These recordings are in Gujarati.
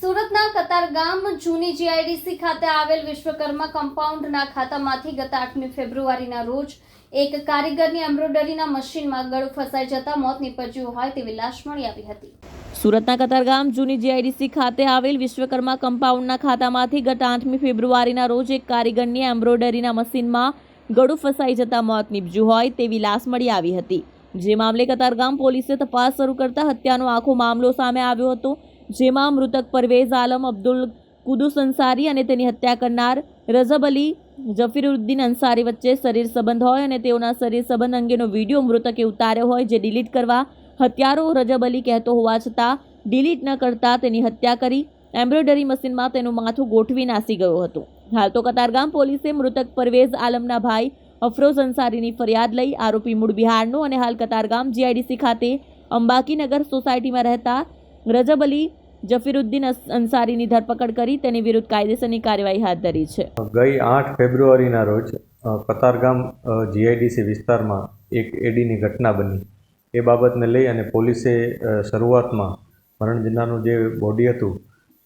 સુરતના કતારગામ જૂની જીઆઈડીસી ખાતે આવેલ વિશ્વકર્મા કમ્પાઉન્ડના ખાતામાંથી ગત 8મી ફેબ્રુઆરીના રોજ એક કારીગરની એમ્બ્રોઇડરીના મશીનમાં ગળું ફસાઈ જતા મોત નીપજ્યું હોય તેવી લાશ મળી આવી હતી। સુરતના કતારગામ જૂની જીઆઈડીસી ખાતે આવેલ વિશ્વકર્મા કમ્પાઉન્ડના ખાતામાંથી ગત 8મી ફેબ્રુઆરીના રોજ એક કારીગરની એમ્બ્રોઇડરીના મશીનમાં ગળું ફસાઈ જતા મોત નીપજ્યું હોય તેવી લાશ મળી આવી હતી। જે મામલે કતારગામ પોલીસે તપાસ શરૂ કરતા હત્યાનો આખો મામલો સામે આવ્યો હતો, જેમાં મૃતક પરવેઝ આલમ અબ્દુલ કુદુસ અંસારી અને તેની હત્યા કરનાર રજબ અલી જફીરુદ્દીન અંસારી વચ્ચે શરીર સંબંધ હોય અને તેઓના શરીર સંબંધ અંગેનો વિડીયો મૃતકે ઉતાર્યો હોય, જે ડિલીટ કરવા હત્યારો રજબ અલી કહેતો હોવા છતાં ડિલીટ ન કરતા તેની હત્યા કરી એમ્બ્રોઇડરી મશીનમાં તેનું માથું ગોઠવી નાસી ગયો હતો। હાલ તો કતારગામ પોલીસે મૃતક પરવેઝ આલમના ભાઈ અફરોઝ અંસારીની ફરિયાદ લઈ આરોપી મૂળ બિહારનો અને હાલ કતારગામ જીઆઈડીસી ખાતે અંબાકીનગર સોસાયટીમાં રહેતા રજબ અલી જફીરુદ્દીન અંસારીની ધરપકડ કરી તેની વિરુદ્ધ કાયદેસરની કાર્યવાહી હાથ ધરી છે। ગઈ 8 ફેબ્રુઆરીના રોજ કતારગામ જીઆઈડીસી વિસ્તારમાં એક એડીની ઘટના બની। એ બાબતને લઈ અને પોલીસે શરૂઆતમાં મરણ જનારનું જે બોડી હતું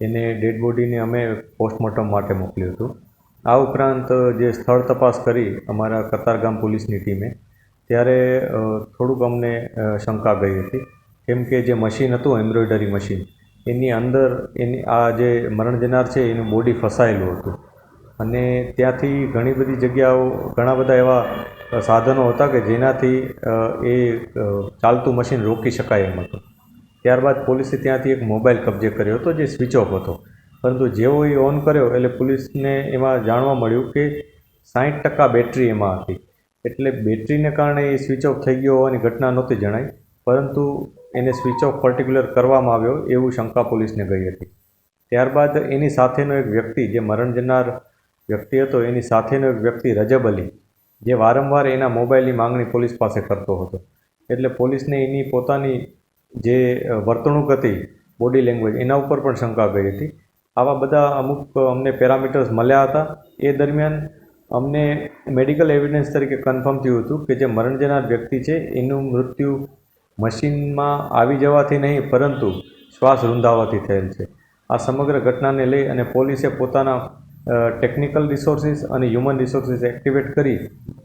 એને ડેડ બોડીને અમે પોસ્ટમોર્ટમ માટે મોકલ્યું હતું। આ ઉપરાંત જે સ્થળ તપાસ કરી અમારા કતારગામ પોલીસની ટીમે, ત્યારે થોડુંક અમને શંકા ગઈ હતી, કેમ કે જે મશીન હતું એમ્બ્રોઇડરી મશીન, એની અંદર એની આ જે મરણ જનાર છે એનું બોડી ફસાયેલું હતું અને ત્યાંથી ઘણી બધી જગ્યાઓ ઘણા બધા એવા સાધનો હતા કે જેનાથી એ ચાલતું મશીન રોકી શકાય એમ હતું। ત્યારબાદ પોલીસે ત્યાંથી એક મોબાઈલ કબજે કર્યો હતો જે સ્વિચ ઓફ હતો, પરંતુ જેવો એ ઓન કર્યો એટલે પોલીસને એમાં જાણવા મળ્યું કે 60% બેટરી એમાં હતી, એટલે બેટરીને કારણે એ સ્વિચ ઓફ થઈ ગયો હોવાની ઘટના નહોતી જણાઈ, પરંતુ એને સ્વિચ ઓફ પર્ટિક્યુલર કરવામાં આવ્યો એવું શંકા પોલીસને ગઈ હતી। ત્યારબાદ એની સાથેનો એક વ્યક્તિ, જે મરણ જનાર વ્યક્તિ હતો એની સાથેનો એક વ્યક્તિ રજબ અલી, જે વારંવાર એના મોબાઈલની માંગણી પોલીસ પાસે કરતો હતો, એટલે પોલીસને એની પોતાની જે વર્તણૂક હતી, બોડી લેંગ્વેજ, એના ઉપર પણ શંકા ગઈ હતી। આવા બધા અમુક અમને પેરામીટર્સ મળ્યા હતા। એ દરમિયાન અમને મેડિકલ એવિડન્સ તરીકે કન્ફર્મ થયું હતું કે જે મરણ જનાર વ્યક્તિ છે એનું મૃત્યુ મશીનમાં આવી જવાથી નહીં, પરંતુ શ્વાસ રૂંધાવાથી થયેલ છે। આ સમગ્ર ઘટનાને લઈ અને પોલીસે પોતાના ટેકનિકલ રિસોર્સિસ અને હ્યુમન રિસોર્સિસ એક્ટિવેટ કરી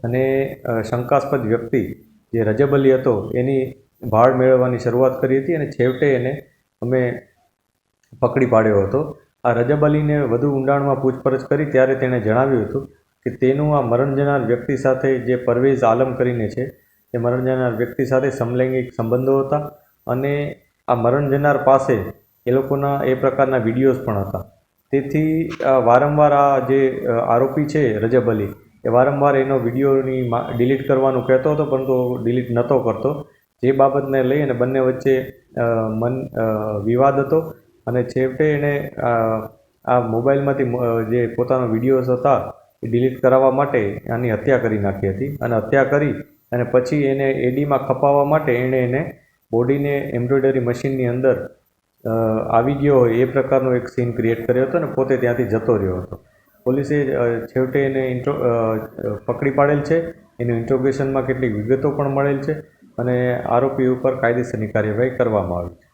અને શંકાસ્પદ વ્યક્તિ જે રજબ અલી હતો એની ભાળ મેળવવાની શરૂઆત કરી હતી અને છેવટે એને અમે પકડી પાડ્યો હતો। આ રજબ અલીને વધુ ઊંડાણમાં પૂછપરછ કરી ત્યારે તેણે જણાવ્યું હતું કે તેનું આ મરણ જનાર વ્યક્તિ સાથે, જે પરવેઝ આલમ કરીને છે, એ મરણ જનાર વ્યક્તિ સાથે સમલૈંગિક સંબંધો હતા અને આ મરણ જનાર પાસે એ લોકોના એ પ્રકારના વિડીયોઝ પણ હતા। તેથી વારંવાર આ જે આરોપી છે રજબ અલી, એ વારંવાર એનો વિડીયોની ડિલીટ કરવાનું કહેતો હતો, પરંતુ ડિલીટ નહોતો કરતો। જે બાબતને લઈ અને બંને વચ્ચે વિવાદ હતો અને છેવટે એણે આ મોબાઈલમાંથી જે પોતાનો વિડીયોઝ હતા એ ડિલીટ કરાવવા માટે આની હત્યા કરી નાખી હતી અને હત્યા કરી અને પછી એને એડીમાં ખપાવવા માટે એણે એને બોડીને એમ્બ્રોઇડરી મશીનની અંદર આવી ગયો હોય એ પ્રકારનો એક સીન ક્રિએટ કર્યો હતો અને પોતે ત્યાંથી જતો રહ્યો હતો। પોલીસે છેવટે એને પકડી પાડેલ છે। એનું ઇન્ટ્રોગેશનમાં કેટલીક વિગતો પણ મળેલ છે અને આરોપી ઉપર કાયદેસરની કાર્યવાહી કરવામાં આવી છે।